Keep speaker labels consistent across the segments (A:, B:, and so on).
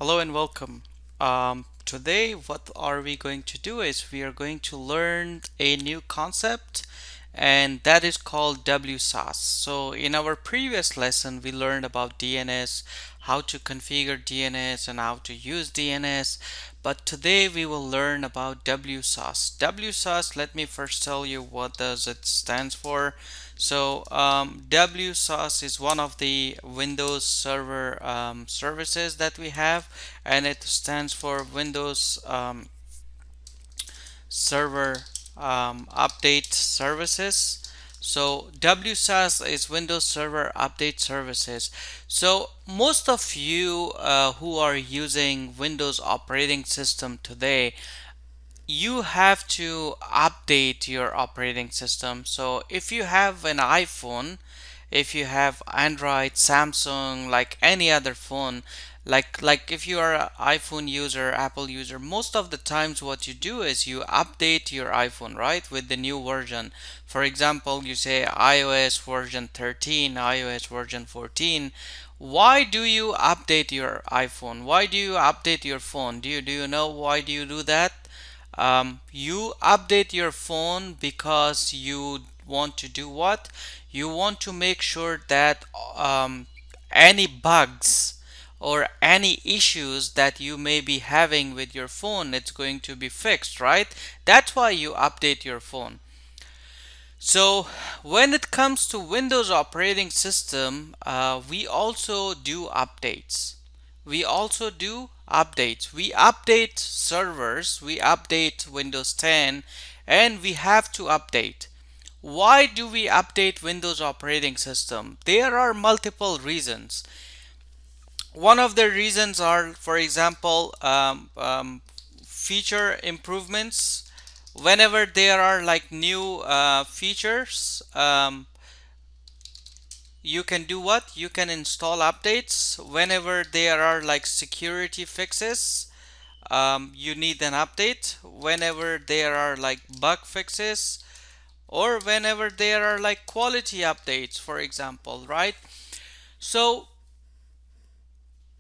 A: Hello and welcome. Today, what are we going to do is we are going to learn a new concept, and that is called WSUS. So, in our previous lesson, we learned about DNS, how to configure DNS, and how to use DNS. But today, we will learn about WSUS. WSUS, let me first tell you what does it stands for. So WSUS is one of the Windows Server services that we have, and it stands for Windows Server Update Services. So WSUS is Windows Server Update Services. So most of you who are using Windows operating system today, you have to update your operating system. So if you have an iPhone, if you have Android, Samsung, like any other phone, like if you are an iPhone user, Apple user, most of the times what you do is you update your iPhone, right, with the new version. For example, you say iOS version 13, iOS version 14. Why do you update your iPhone? Why do you update your phone? Do you know why do you do that? You update your phone because you want to do what? You want to make sure that any bugs or any issues that you may be having with your phone, it's going to be fixed, right? That's why you update your phone. So when it comes to Windows operating system, we also do updates. We also do updates. We update servers, we update Windows 10, and we have to update. Why do we update Windows operating system? There are multiple reasons. One of the reasons are, for example, feature improvements. Whenever there are like new features, you can do what? You can install updates. Whenever there are like security fixes, you need an update. Whenever there are like bug fixes, or whenever there are like quality updates, for example, right? So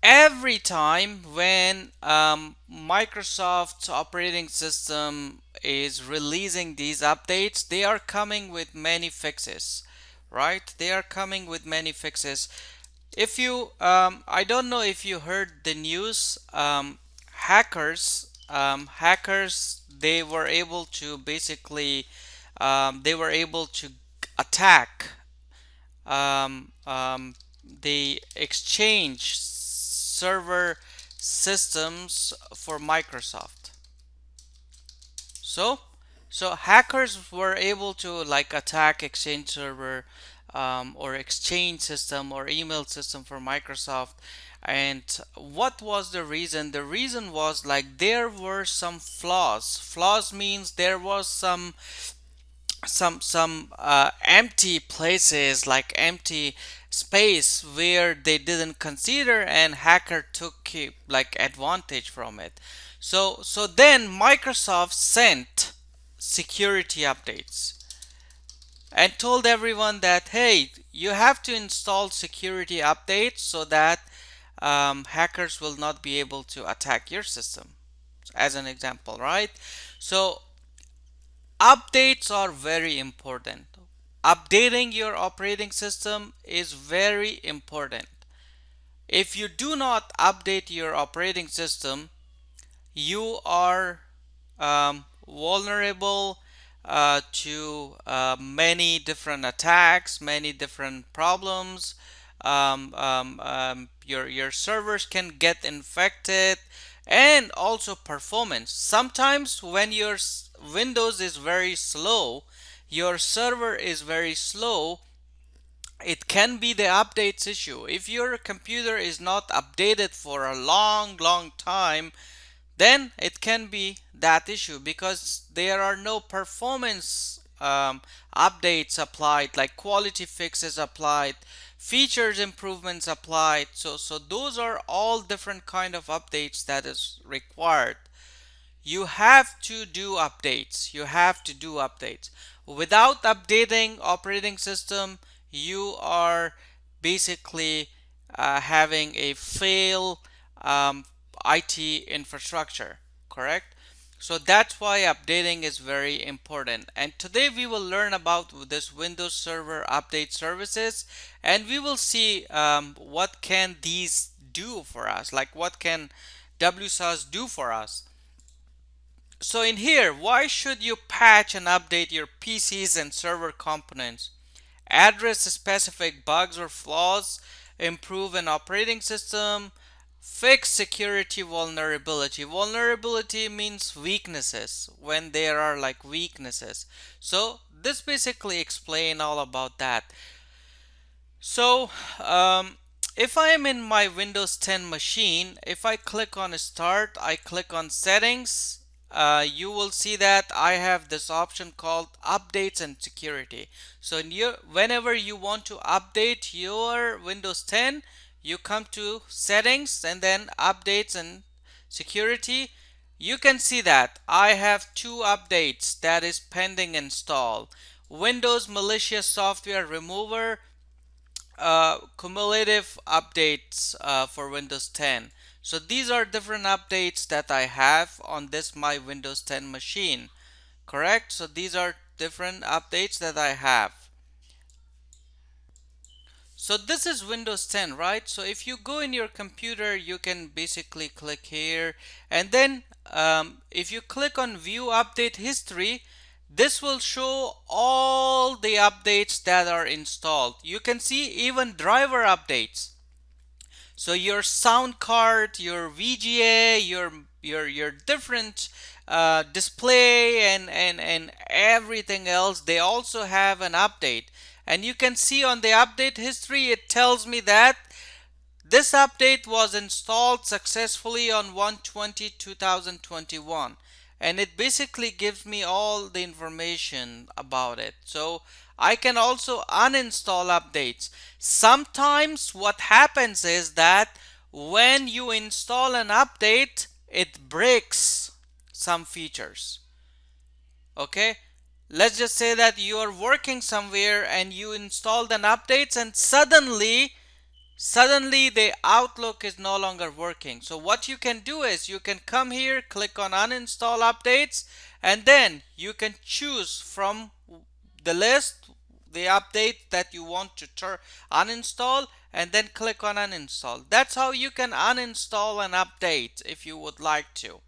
A: every time when Microsoft's operating system is releasing these updates, they are coming with many fixes, right? They are coming with many fixes. If you, I don't know if you heard the news, hackers, they were able to basically, they were able to attack the Exchange server systems for Microsoft. So, so hackers were able to like attack Exchange server or Exchange system or email system for Microsoft. And what was the reason? The reason was like there were some flaws. Flaws means there was some empty places, like empty space where they didn't consider, and hacker took like advantage from it. So then Microsoft sent security updates and told everyone that, hey, you have to install security updates so that hackers will not be able to attack your system, as an example, right? So updates are very important. Updating your operating system is very important. If you do not update your operating system, you are vulnerable to many different attacks, many different problems. Your servers can get infected, and also performance. Sometimes when your Windows is very slow, your server is very slow, it can be the updates issue. If your computer is not updated for a long time, then it can be that issue, because there are no performance updates applied, like quality fixes applied, features improvements applied. So those are all different kind of updates that is required. You have to do updates. You have to do updates. Without updating operating system, you are basically having a fail, um, IT infrastructure, correct? So that's why updating is very important. And today we will learn about this Windows Server Update services, and we will see what can these do for us, like what can WSUS do for us. So in here, why should you patch and update your PCs and server components? Address specific bugs or flaws, improve an operating system, fix security vulnerability. Vulnerability means weaknesses, when there are like weaknesses. So this basically explain all about that. So, if I am in my Windows 10 machine, if I click on Start, I click on Settings, you will see that I have this option called Updates and Security. So, whenever you want to update your Windows 10, you come to Settings and then Updates and Security. You can see that I have two updates that is pending install. Windows Malicious Software Remover, cumulative updates for Windows 10. So these are different updates that I have on this my Windows 10 machine, correct? So these are different updates that I have. So this is Windows 10, right? So if you go in your computer, you can basically click here, and then if you click on View Update History, this will show all the updates that are installed. You can see even driver updates. So your sound card, your VGA, your different display and everything else, they also have an update. And you can see on the update history, it tells me that this update was installed successfully on 1/20/2021, and it basically gives me all the information about it. So I can also uninstall updates. Sometimes what happens is that when you install an update, it breaks some features. Okay? Let's just say that you are working somewhere and you installed an update, and suddenly the Outlook is no longer working. So what you can do is you can come here, click on uninstall updates, and then you can choose from the list the update that you want to uninstall, and then click on uninstall. That's how you can uninstall an update if you would like to.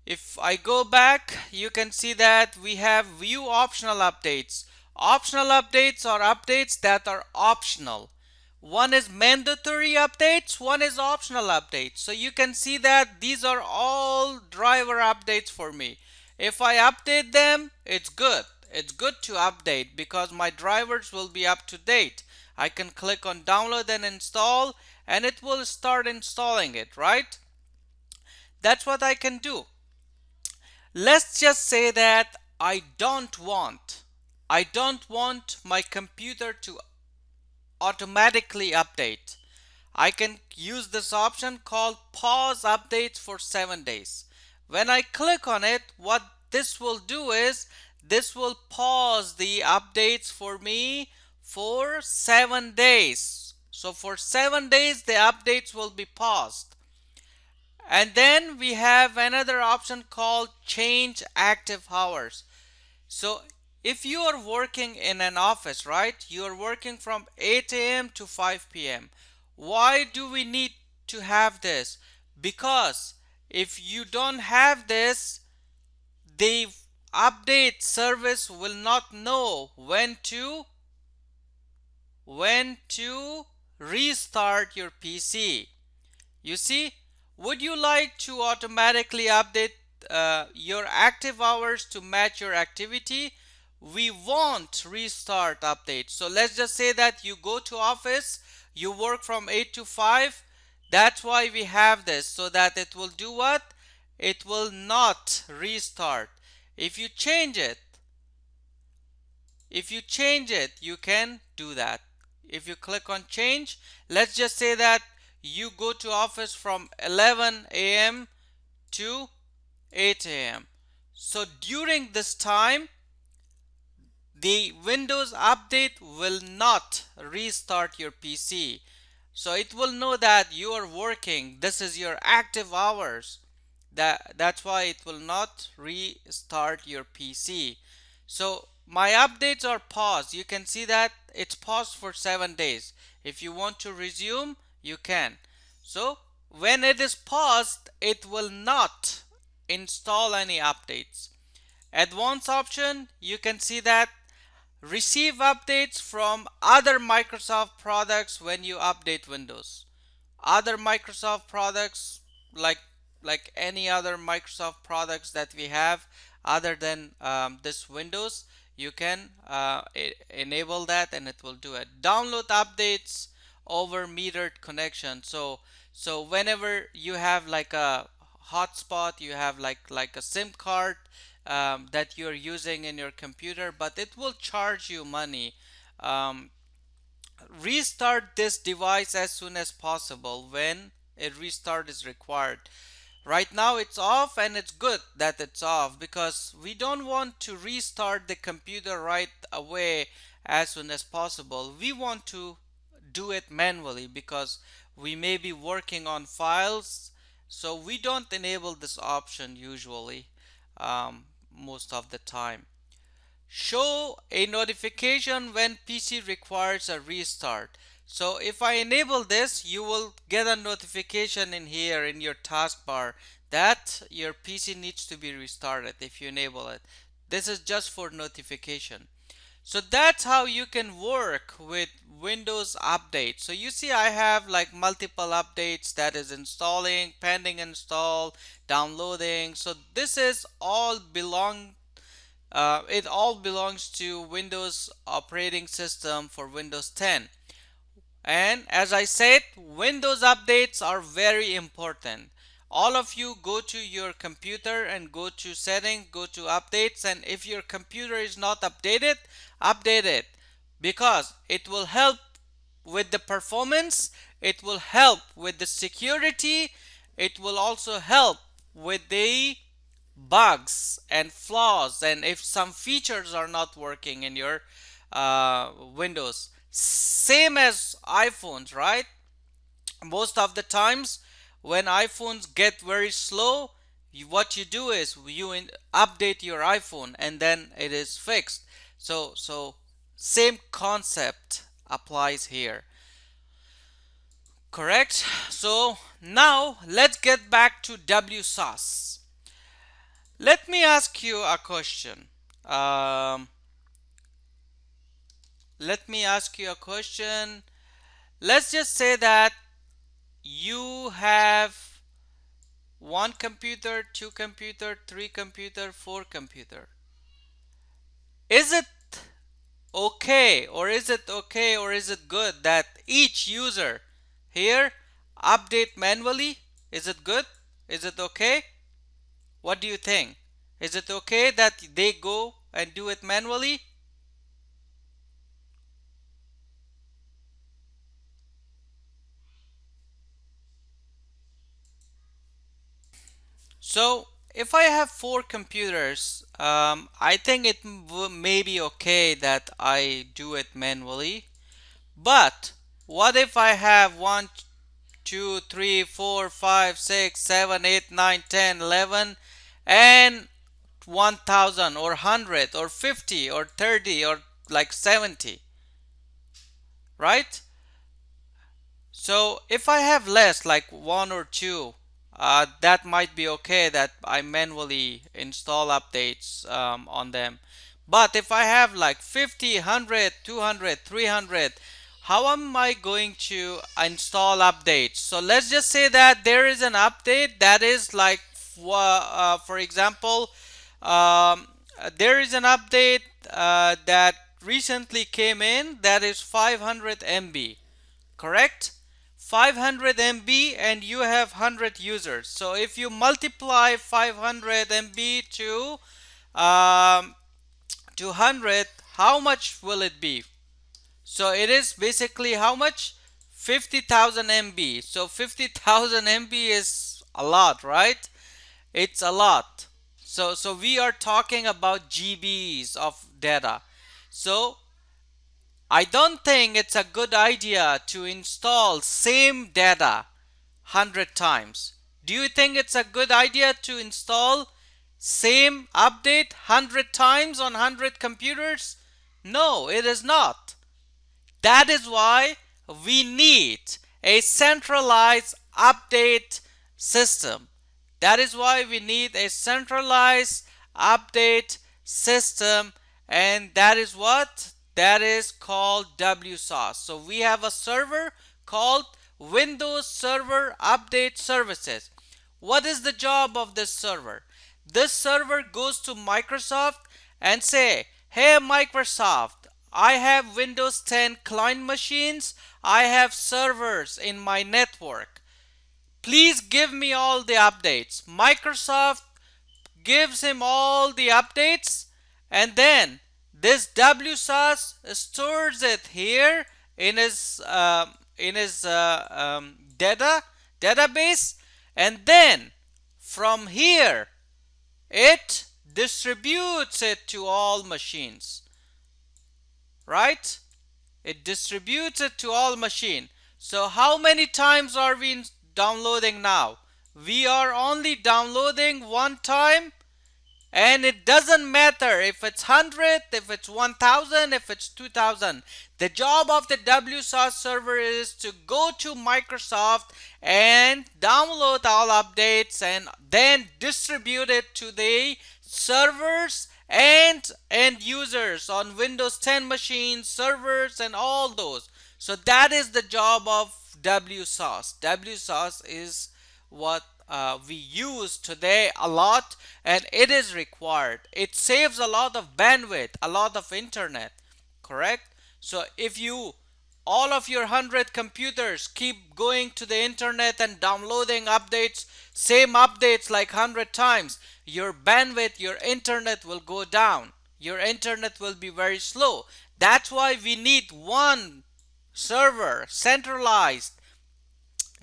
A: If I go back, you can see that we have view optional updates. Optional updates are updates that are optional. One is mandatory updates, one is optional updates. So you can see that these are all driver updates for me. If I update them, it's good. It's good to update because my drivers will be up to date. I can click on download and install, and it will start installing it, right? That's what I can do. Let's just say that I don't want my computer to automatically update. I can use this option called pause updates for 7 days. When I click on it, what this will do is this will pause the updates for me for 7 days. So for 7 days the updates will be paused. And then we have another option called change active hours. So if you are working in an office, right, you are working from 8 a.m. to 5 p.m. Why do we need to have this? Because if you don't have this, the update service will not know when to restart your PC. You see, would you like to automatically update your active hours to match your activity? We won't restart updates. So let's just say that you go to office, you work from 8 to 5. That's why we have this, so that it will do what? It will not restart. If you change it, you can do that. If you click on change, let's just say that you go to office from 11 a.m. to 8 a.m. So during this time, the Windows update will not restart your PC. So it will know that you are working. This is your active hours. That's why it will not restart your PC. So my updates are paused. You can see that it's paused for 7 days. If you want to resume, you can. So when it is paused, it will not install any updates. Advanced option, you can see that receive updates from other Microsoft products when you update Windows. Other Microsoft products, like any other Microsoft products that we have other than this Windows, you can enable that and it will do it. Download updates over metered connection. So whenever you have like a hotspot, you have like a SIM card that you're using in your computer, but it will charge you money. Um, Restart this device as soon as possible when a restart is required. Right now it's off, and it's good that it's off because we don't want to restart the computer right away as soon as possible. We want to do it manually because we may be working on files, so we don't enable this option usually, most of the time. Show a notification when PC requires a restart. So if I enable this, you will get a notification in here in your taskbar that your PC needs to be restarted if you enable it. This is just for notification. So that's how you can work with Windows updates. So you see I have like multiple updates that is installing, pending install, downloading. So this is all it all belongs to Windows operating system for Windows 10. And as I said, Windows updates are very important. All of you go to your computer and go to settings, go to updates, and if your computer is not updated, update it because it will help with the performance, it will help with the security, it will also help with the bugs and flaws, and if some features are not working in your Windows. Same as iPhones, right? Most of the times when iPhones get very slow, what you do is update your iPhone and then it is fixed. So same concept applies here. Correct? So now let's get back to WSUS. Let me ask you a question. Um, Let me ask you a question. Let's just say that you have one computer, two computer, three computer, four computer. Is it okay or is it good that each user here update manually? Is it good? Is it okay? What do you think? Is it okay that they go and do it manually? So if I have four computers, I think it may be okay that I do it manually. But what if I have 1, 2, 3, 4, 5, 6, 7, 8, 9, 10, 11, and 1000 or 100 or 50 or 30 or like 70, right? So if I have less, like one or two, that might be okay that I manually install updates on them. But if I have like 50, 100, 200, 300, how am I going to install updates? So let's just say that there is an update that is like, for example, there is an update that recently came in that is 500 MB, correct? 500 MB and you have 100 users. So if you multiply 500 MB to 100, how much will it be? So it is basically how much? 50,000 MB. So 50,000 MB is a lot, right? It's a lot. So we are talking about GBs of data. So I don't think it's a good idea to install same data 100 times. Do you think it's a good idea to install same update 100 times on 100 computers? No, it is not. That is why we need a centralized update system. That is why we need a centralized update system, and that is what? That is called WSUS. So we have a server called Windows Server Update Services. What is the job of this server? This server goes to Microsoft and say, "Hey Microsoft, I have Windows 10 client machines. I have servers in my network. Please give me all the updates." Microsoft gives him all the updates, and then this WSUS stores it here in his database, and then from here it distributes it to all machines, right? It distributes it to all machine. So how many times are we downloading now? We are only downloading one time, and it doesn't matter if it's 100, if it's 1000, if it's 2000. The job of the WSUS server is to go to Microsoft and download all updates and then distribute it to the servers and end users on Windows 10 machines, servers, and all those. So that is the job of WSUS. WSUS is what we use today a lot, and it is required. It saves a lot of bandwidth, a lot of internet, correct? So if you all of your 100 computers keep going to the internet and downloading updates, same updates like 100 times, your bandwidth, your internet will go down. Your internet will be very slow. That's why we need one server, centralized,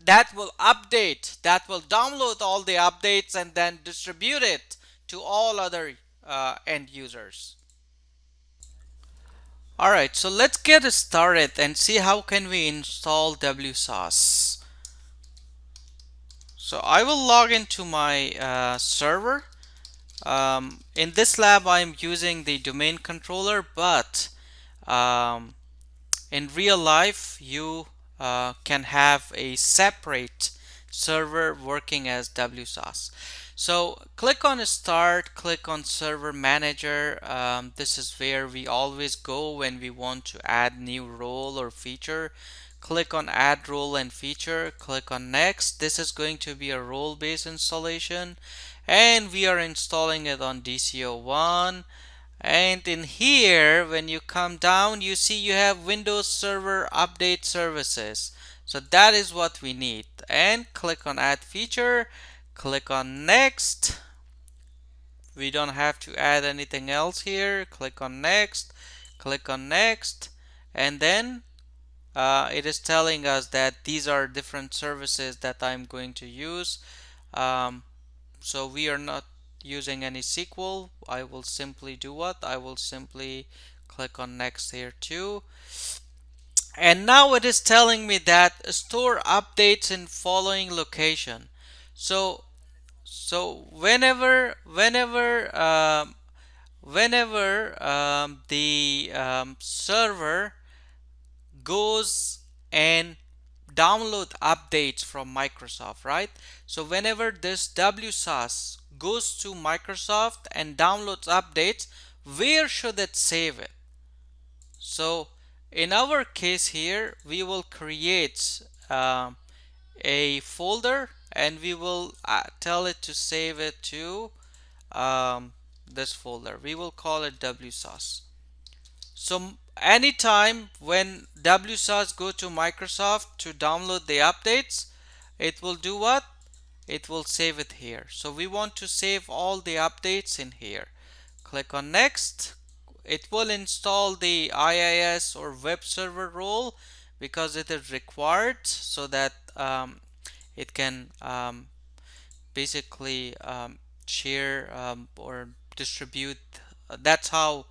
A: that will update, that will download all the updates and then distribute it to all other end users. All right, so let's get started and see how can we install WSUS. So I will log into my server. In this lab, I'm using the domain controller, but um, in real life, you can have a separate server working as WSUS. So click on Start, click on Server Manager. This is where we always go when we want to add new role or feature. Click on Add Role and Feature, click on Next. This is going to be a role-based installation, and we are installing it on DCO1. And in here, when you come down, you see you have Windows Server Update Services. So that is what we need. And click on Add Feature, click on Next. We don't have to add anything else here. Click on Next, click on Next, and then it is telling us that these are different services that I'm going to use. Um, so we are not using any SQL. I will simply do what? I will simply click on next here too. And now it is telling me that store updates in following location. So whenever the server goes and download updates from Microsoft, right? So whenever this WSUS goes to Microsoft and downloads updates, where should it save it? So in our case here, we will create a folder, and we will tell it to save it to this folder. We will call it WSUS. So anytime when WSUS go to Microsoft to download the updates, it will do what? It will save it here. So we want to save all the updates in here. Click on next. It will install the IIS or web server role because it is required, so that it can basically share or distribute. That's how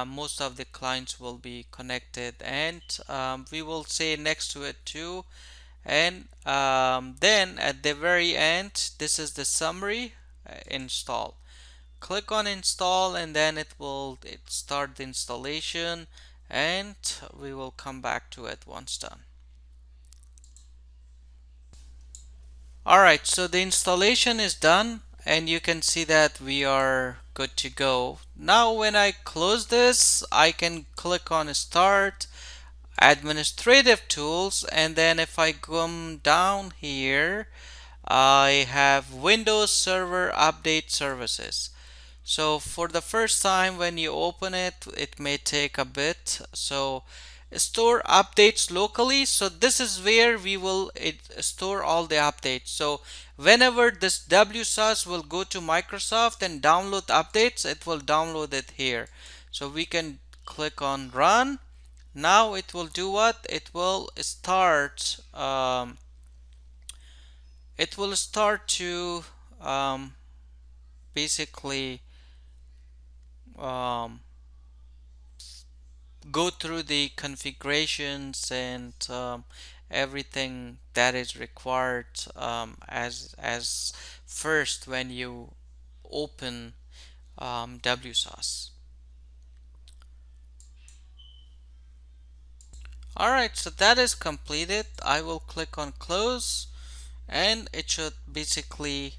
A: most of the clients will be connected, and we will say next to it too. And then at the very end, this is the summary. Install, click on install, and then it start the installation, and we will come back to it once done. Alright, so the installation is done, and you can see that we are good to go. Now when I close this, I can click on start administrative tools, and then if I come down here, I have Windows Server Update Services. So for the first time when you open it, it may take a bit. So store updates locally. So this is where we will store all the updates. So whenever this WSUS will go to Microsoft and download updates, it will download it here. So we can click on run. Now it will do what? It will start to basically um, go through the configurations and everything that is required as first when you open WSUS. Alright, so that is completed. I will click on close, and it should basically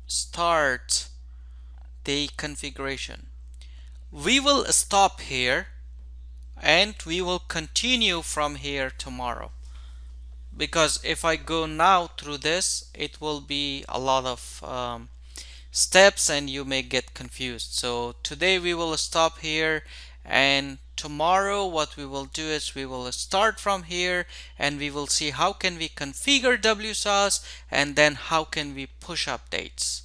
A: start the configuration. We will stop here, and we will continue from here tomorrow, because if I go now through this, it will be a lot of steps and you may get confused. So today we will stop here, and tomorrow what we will do is we will start from here, and we will see how can we configure WSUS, and then how can we push updates.